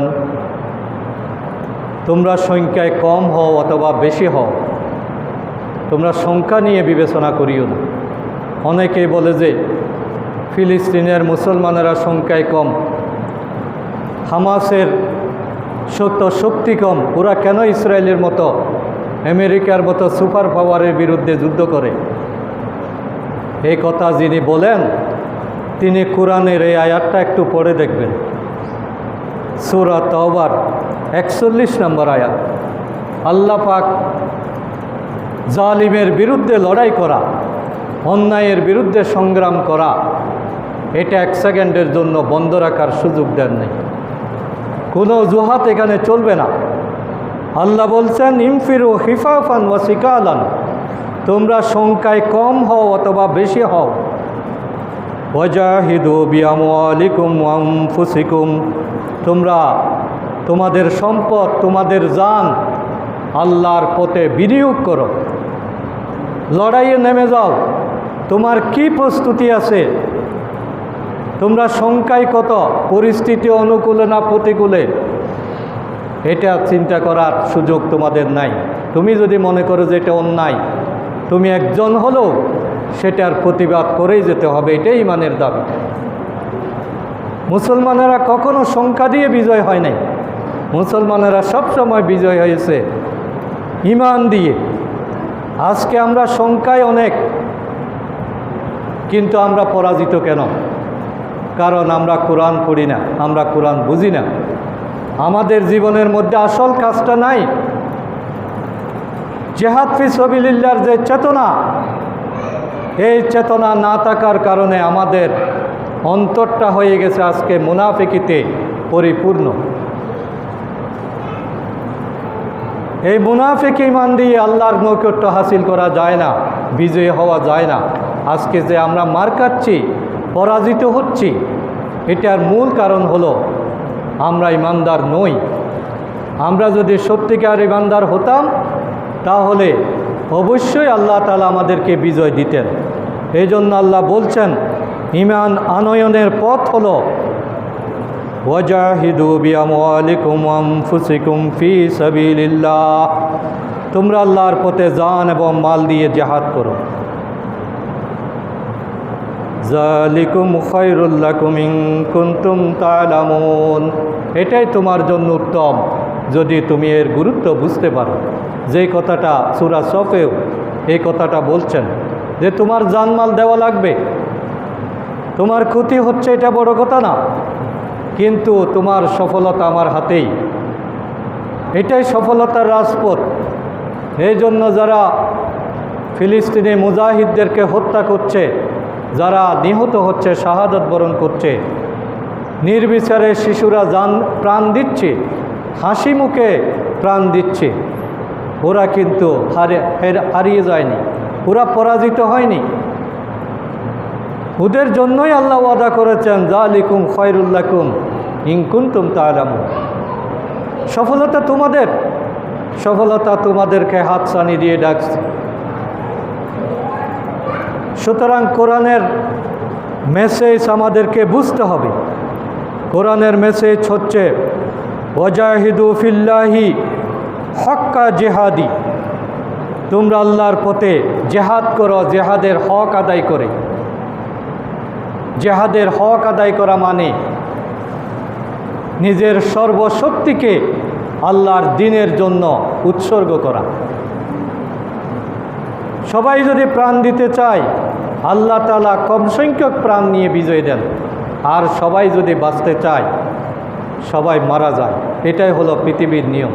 তোমরা সংখ্যায় কম হও অথবা বেশি হও, তোমরা সংখ্যা নিয়ে বিবেচনা করিও না। অনেকেই বলে যে ফিলিস্তিনের মুসলমানেরা সংখ্যায় কম, হামাসের শক্তি কম, ওরা কেন ইসরায়েলের মতো, আমেরিকার মতো সুপার পাওয়ারের বিরুদ্ধে যুদ্ধ করে? এই কথা যিনি বলেন তিনি কোরআনের এই আয়াতটা একটু পড়ে দেখবেন, সূরা তাওবার 41 নম্বর আয়াত। আল্লাহ পাক জালিমের বিরুদ্ধে লড়াই করা, অন্যায়ের বিরুদ্ধে সংগ্রাম করা, এটা এক সেকেন্ডের জন্য বন্ধ রাখার সুযোগ দেন নাই। কোনো অজুহাত এখানে চলবে না। আল্লাহ বলছেন, ইনফিরু খিফাফান ওয়া সিকালান, তোমরা সংখ্যায় কম হও অথবা বেশি হও, ওয়াজাহিদু বিআমওয়ালিকুম ওয়া আনফুসিকুম, তোমরা তোমাদের সম্পদ, তোমাদের জান আল্লাহর পথে বিনিয়োগ করো, লড়াইয়ে নেমে যাও। তোমার কি প্রস্তুতি আছে? তোমরা সংখ্যায় কত, পরিস্থিতি অনুকূলে না প্রতিকূলে, এটা চিন্তা করার সুযোগ তোমাদের নাই। তুমি যদি মনে করো যে এটা অন্যায়, তুমি একজন হলেও সেটার প্রতিবাদ করেই যেতে হবে, এটাই ইমানের দাবি। মুসলমানেরা কখনো সংখ্যা দিয়ে বিজয় হয় নাই, মুসলমানেরা সবসময় বিজয় হয়েছে ইমান দিয়ে। আজকে আমরা সংখ্যায় অনেক, কিন্তু আমরা পরাজিত কেন? কারণ আমরা কোরআন পড়ি না, আমরা কোরআন বুঝি না, আমাদের জীবনের মধ্যে আসল কাজটা নাই। জিহাদ ফি সাবিলিল্লাহর যে চেতনা, এই চেতনা না থাকার কারণে আমাদের অন্তরটা হয়ে গেছে আজকে মুনাফিকিতে পরিপূর্ণ। এই মুনাফিক ঈমান দিয়ে আল্লাহর নৈকট্য হাসিল করা যায় না, বিজয়ী হওয়া যায় না। আজকে যে আমরা মার খাচ্ছি, পরাজিত হচ্ছি, এটার মূল কারণ হলো আমরা ইমানদার নই। আমরা যদি সত্যিকার ইমানদার হতাম, তাহলে অবশ্যই আল্লাহ তাআলা আমাদেরকে বিজয় দিতেন। এই জন্য আল্লাহ বলছেন, ঈমান আনয়নের পথ হলো ওয়াজাহিদু বিআমওয়ালিকুম ওয়া আনফুসিকুম ফি সাবিলিল্লাহ, তোমরা আল্লাহর পথে জান এবং মাল দিয়ে জিহাদ করো। যালিকুম খায়রুল লাকুম ইন কুনতুম তা'লামুন। এটাই তোমার জন্য উত্তম যদি তুমি এর গুরুত্ব বুঝতে পারো। যেই কথাটা সূরা সফেও এই কথাটা বলছেন যে তোমার জানমাল দেওয়া লাগবে, তোমার ক্ষতি হচ্ছে এটা বড় কথা না, কিন্তু তোমার সফলতা আমার হাতেই। এটাই সফলতার রাজপথ। এই জন্য যারা ফিলিস্তিনি মুজাহিদদেরকে হত্যা করছে, যারা নিহত হচ্ছে, শাহাদাত বরণ করছে, নির্বিচারে শিশুরা প্রাণ দিচ্ছে, হাসি মুখে প্রাণ দিচ্ছে, ওরা কিন্তু হারিয়ে যায়নি, ওরা পরাজিত হয়নি। ওদের জন্যই আল্লাহ ওয়াদা করেছেন যালিকুম খায়রুল লাকুম ইন কুনতুম তা'লামুন। সফলতা তোমাদের, সফলতা তোমাদেরকে হাতছানি দিয়ে ডাকছে। সুতরাং কোরআনের মেসেজ আমাদেরকে বুঝতে হবে। কোরআনের মেসেজ হচ্ছে ওয়াজাহিদু ফিল্লাহি হক্কা জিহাদি, তোমরা আল্লাহর পথে জেহাদ করো, জেহাদের হক আদায় করে। জেহাদের হক আদায় করা মানে নিজের সর্বশক্তিকে আল্লাহর দ্বীনের জন্য উৎসর্গ করা। সবাই যদি প্রাণ দিতে চায়, আল্লাহ তাআলা কম সংখ্যক প্রাণ নিয়ে বিজয় দেন, আর সবাই যদি বাঁচতে চায় সবাই মারা যায়। এটাই হলো পৃথিবীর নিয়ম।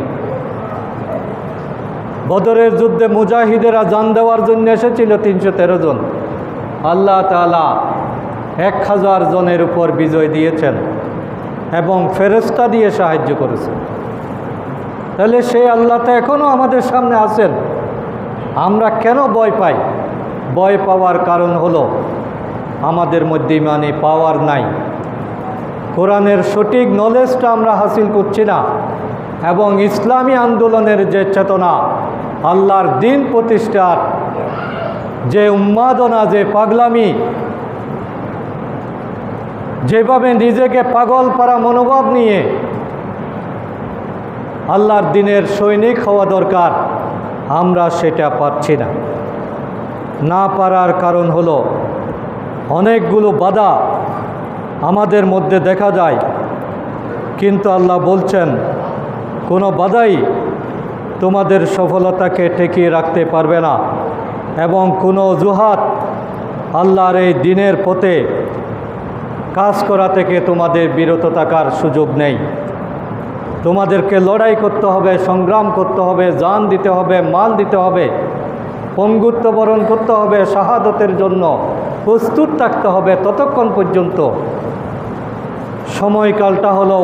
বদরের যুদ্ধে মুজাহিদেরা জান দেওয়ার জন্য এসেছিল 313 জন, আল্লাহ তাআলা 1000 জনের উপর বিজয় দিয়েছেন এবং ফেরেশতা দিয়ে সাহায্য করেছেন। তাহলে সেই আল্লাহ তো এখনও আমাদের সামনে আছেন। আমরা কেন ভয় পাই? ভয় পাওয়ার কারণ হলো আমাদের মধ্যে ইমানি পাওয়ার নাই, কোরআনের সঠিক নলেজটা আমরা হাসিল করছি না, এবং ইসলামী আন্দোলনের যে চেতনা, আল্লাহর দ্বীন প্রতিষ্ঠার যে উন্মাদনা, যে পাগলামি, যেভাবে নিজেকে পাগল পারা মনোভাব নিয়ে আল্লাহর দ্বীনের সৈনিক হওয়া দরকার, আমরা সেটা পাচ্ছি না। না পারার কারণ হলো অনেকগুলো বাধা আমাদের মধ্যে দেখা যায়, কিন্তু আল্লাহ বলছেন কোনো বাধাই তোমাদের সফলতাকে ঠেকিয়ে রাখতে পারবে না, এবং কোনো অজুহাত আল্লাহর এই দ্বীনের পথে কাজ করা থেকে তোমাদের বিরত থাকার সুযোগ নেই। তোমাদেরকে লড়াই করতে হবে, সংগ্রাম করতে হবে, জান দিতে হবে, মাল দিতে হবে, পঙ্গুত্ব বরণ করতে হবে, শাহাদতের জন্য প্রস্তুত থাকতে হবে। ততক্ষণ পর্যন্ত সময়কালটা হলো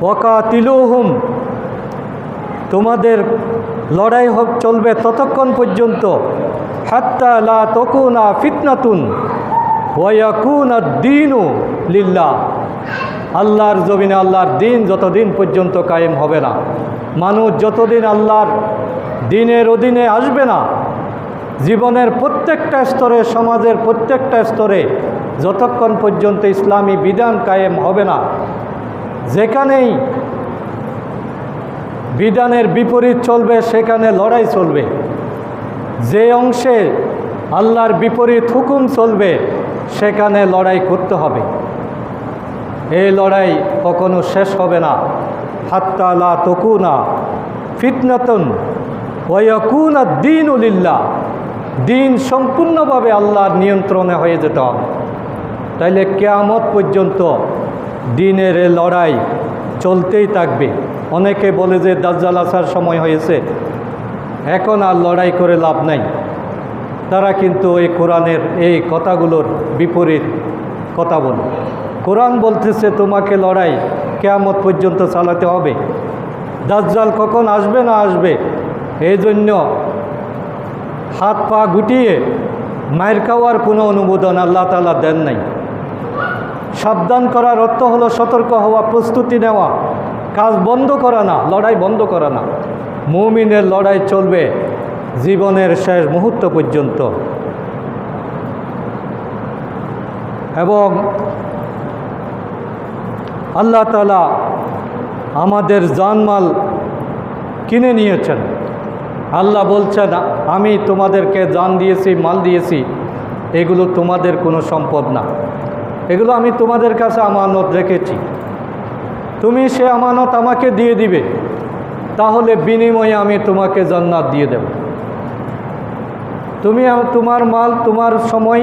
ওয়াকাতিলুহুম, তোমাদের লড়াই চলবে ততক্ষণ পর্যন্ত, হাত্তা লা তাকুনা ফিতনাতুন ওয়া ইয়াকুনা দ্বীনু লিল্লাহ। আল্লাহর জমিনে আল্লাহর দ্বীন যতদিন পর্যন্ত কায়েম হবে না, মানুষ যতদিন আল্লাহর দ্বীনের অধীনে আসবে না, জীবনের প্রত্যেকটা স্তরে, সমাজের প্রত্যেকটা স্তরে যতক্ষণ পর্যন্ত ইসলামী বিধান কায়েম হবে না, যেখানেই বিধানের বিপরীত চলবে সেখানে লড়াই চলবে। যে অংশে আল্লাহর বিপরীত হুকুম চলবে সেখানে লড়াই করতে হবে। এই লড়াই কখনো শেষ হবে না। হাত্তা লা তাকুনা ফিতনাতুন ওয়া ইয়াকুনা দ্বীনু লিল্লাহ, দ্বীন সম্পূর্ণভাবে আল্লাহর নিয়ন্ত্রণে হয়ে যেতে হবে। তাইলে কিয়ামত পর্যন্ত দ্বীনের এই লড়াই চলতেই থাকবে। অনেকে বলে যে দাজ্জাল আসার সময় হয়েছে, এখন আর লড়াই করে লাভ নাই। তারা কিন্তু এই কোরআনের এই কথাগুলোর বিপরীত কথা বলে। কোরআন বলতেছে তোমাকে লড়াই কিয়ামত পর্যন্ত চালাতে হবে। দাজ্জাল কখন আসবে না আসবে, এই জন্য হাত পা গুটিয়ে মায়ের খাওয়ার কোনো অনুমোদন আল্লাহ তাআলা দেন নাই। সাবধান করার অর্থ হলো সতর্ক হওয়া, প্রস্তুতি নেওয়া, কাজ বন্ধ করা না, লড়াই বন্ধ করা না। মুমিনের লড়াই চলবে জীবনের শেষ মুহূর্ত পর্যন্ত। এবং আল্লাহ তাআলা আমাদের জানমাল কিনে নিয়েছেন। আল্লাহ বলছেন আমি তোমাদেরকে জান দিয়েছি, মাল দিয়েছি, এগুলো তোমাদের কোনো সম্পদ না, এগুলো আমি তোমাদের কাছে আমানত রেখেছি। তুমি সে আমানত আমাকে দিয়ে দিবে, তাহলে বিনিময়ে আমি তোমাকে জান্নাত দিয়ে দেব। তুমি তোমার মাল, তোমার সময়,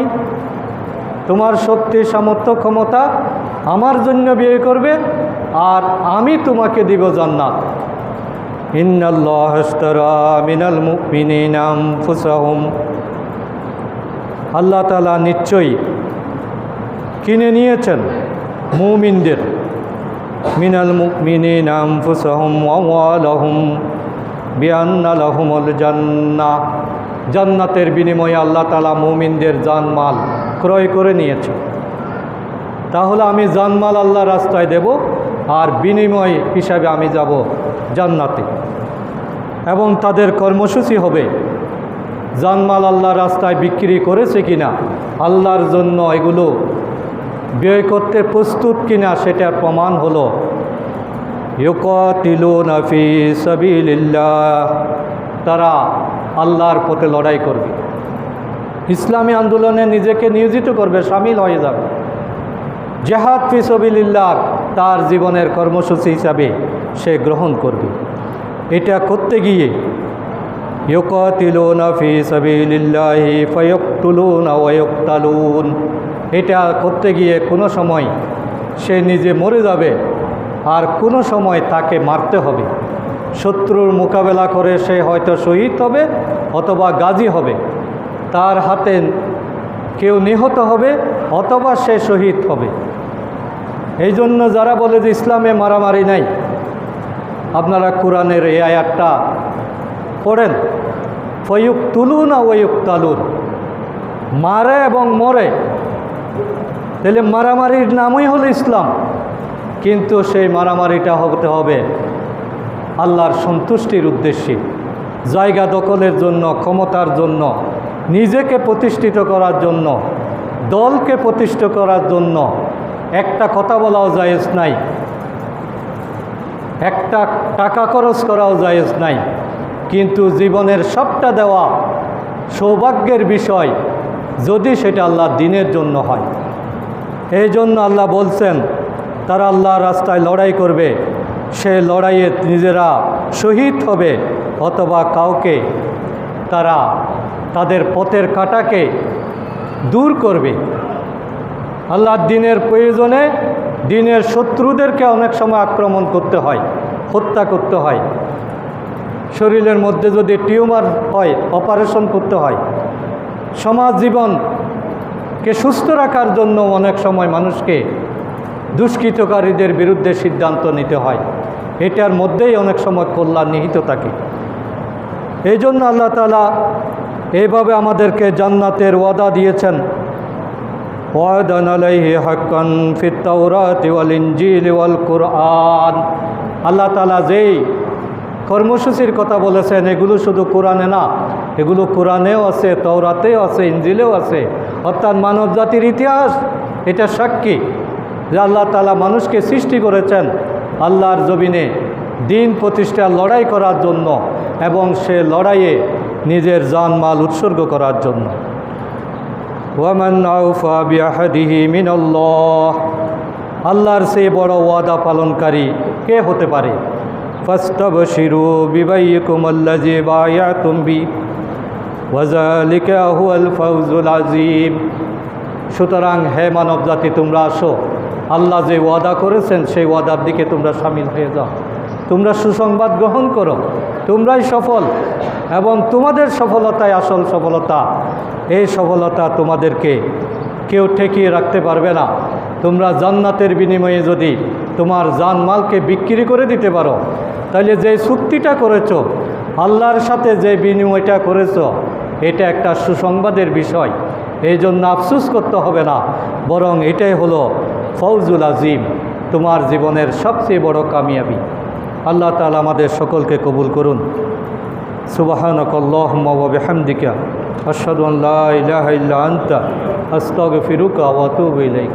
তোমার শক্তি, সামর্থ্য, ক্ষমতা আমার জন্য ব্যয় করবে, আর আমি তোমাকে দিব জান্নাত। ইন্নাল্লাহ আশতারা মিনাল মুমিনিনা আনফুসাহুম, আল্লাহ তাআলা নিশ্চয়ই কিনে নিয়েছেন মুমিনদের, মিনাল মুমিনিনা আনফুসাহুম ওয়া আমওয়ালাহুম বিআন্না লাহুমুল জান্নাহ, জান্নাতের বিনিময়ে আল্লাহ তাআলা মুমিনদের জানমাল ক্রয় করে নিয়েছে। তাহলে আমি জানমাল আল্লাহ রাস্তায় দেব, আর বিনিময় হিসাবে আমি যাব জান্নাতে। এবং তাদের কর্মসূচি হবে জানমাল আল্লাহ রাস্তায় বিক্রি করেছে কিনা, আল্লাহর জন্য এগুলো ব্যয় করতে প্রস্তুত কিনা, সেটার প্রমাণ হলো ইউকাতিলুনা ফি সাবিলিল্লাহ, তারা আল্লাহর পথে লড়াই করবে, ইসলামী আন্দোলনে নিজেকে নিয়োজিত করবে, শামিল হয়ে যাবে। জিহাদ ফি সাবিলিল্লাহ তার জীবনের কর্মসূচি হিসাবে সে গ্রহণ করবে। এটা করতে গিয়ে ইউকাতিলুনা ফি সাবিলিল্লাহি ফায়াকতুলুনা ওয়া ইউকতালুন, এটা করতে গিয়ে কোনো সময় সে নিজে মরে যাবে, আর কোনো সময় তাকে মারতে হবে। শত্রুর মোকাবেলা করে সে হয়তো শহীদ হবে অথবা গাজী হবে, তার হাতে কেউ নিহত হবে অথবা সে শহীদ হবে। এই জন্য যারা বলে যে ইসলামে মারামারি নাই, আপনারা কোরআনের এই আয়াতটা পড়েন, ফায়াকতুলুনা ওয়া ইউকতালুন, মারে এবং মরে, তাহলে মারামারির নামই হলো ইসলাম। কিন্তু সেই মারামারিটা হতে হবে আল্লাহর সন্তুষ্টির উদ্দেশ্যে, জায়গা দখলের জন্য, ক্ষমতার জন্য, নিজেকে প্রতিষ্ঠিত করার জন্য, দলকে প্রতিষ্ঠিত করার জন্য। একটা কথা বলাও জায়েজ নাই, একটা টাকা খরচ করাও জায়েজ নাই, কিন্তু জীবনের সবটা দেওয়া সৌভাগ্যের বিষয় যদি সেটা আল্লাহর দ্বীনের জন্য হয়। এই জন্য আল্লাহ বলছেন তারা আল্লাহর রাস্তায় লড়াই করবে, সে লড়াইয়ে নিজেরা শহীদ হবে অথবা কাউকে তারা তাদের পথের কাঁটাকে দূর করবে। আল্লাহর দ্বীনের প্রয়োজনে দ্বীনের শত্রুদেরকে অনেক সময় আক্রমণ করতে হয়, হত্যা করতে হয়। শরীরের মধ্যে যদি টিউমার হয়, অপারেশন করতে হয়। সমাজ জীবনকে সুস্থ রাখার জন্য অনেক সময় মানুষকে দুষ্কৃতকারীদের বিরুদ্ধে সিদ্ধান্ত নিতে হয়। এটার মধ্যেই অনেক সময় কল্যাণ নিহিত থাকে। এই জন্য আল্লাহ তাআলা এইভাবে আমাদেরকে জান্নাতের ওয়াদা দিয়েছেন। ওয়াদান আলাইহি হাক্কান ফিত তাওরাতি ওয়াল ইনজিল ওয়াল কুরআন, আল্লাহ তাআলা যেই কর্মসূচির কথা বলেছেন এগুলো শুধু কোরআনে না, এগুলো কোরআনেও আছে, তাওরাতেও আছে, ইনজিলেও আছে। অর্থাৎ মানব জাতির ইতিহাস এটা সাক্ষী যে আল্লাহ তাআলা মানুষকে সৃষ্টি করেছেন আল্লাহর জমিনে দ্বীন প্রতিষ্ঠার লড়াই করার জন্য, এবং সে লড়াইয়ে নিজের জানমাল উৎসর্গ করার জন্য। ওয়ামান আউফা বিআহদিহি মিনাল্লাহ, আল্লাহর সেই বড় ওয়াদা পালনকারী কে হতে পারে? ফাস্তাবশিরু বিবাইয়িকুম আল্লাযী বায়াতুম বি ওয়া যালিকা হুয়াল ফাওজুল আযীম। সুতরাং হে মানব জাতি, তোমরা আসো, আল্লাহ যে ওয়াদা করেছেন সেই ওয়াদার দিকে তোমরা শামিল হয়ে যাও, তোমরা সুসংবাদ গ্রহণ করো, তোমরাই সফল, এবং তোমাদের সফলতাই আসল সফলতা। এই সফলতা তোমাদেরকে কেউ ঠেকিয়ে রাখতে পারবে না। তোমরা জান্নাতের বিনিময়ে যদি তোমার জানমালকে বিক্রি করে দিতে পারো, তাহলে যে চুক্তিটা করেছো, আল্লাহর সাথে যে বিনিময়টা করেছো, এটা একটা সুসংবাদের বিষয়। এই জন্য আফসোস করতে হবে না, বরং এটাই হলো ফৌজুল আজিম, তোমার জীবনের সবচেয়ে বড় কামিয়াবি। আল্লাহ তাআলা আমাদের সকলকে কবুল করুন। সুবহানাকাল্লাহুম্মা ওয়া বিহামদিকা আশহাদু আন লা ইলাহা ইল্লা আনতা আস্তাগফিরুকা ওয়া আতুবু ইলাইক।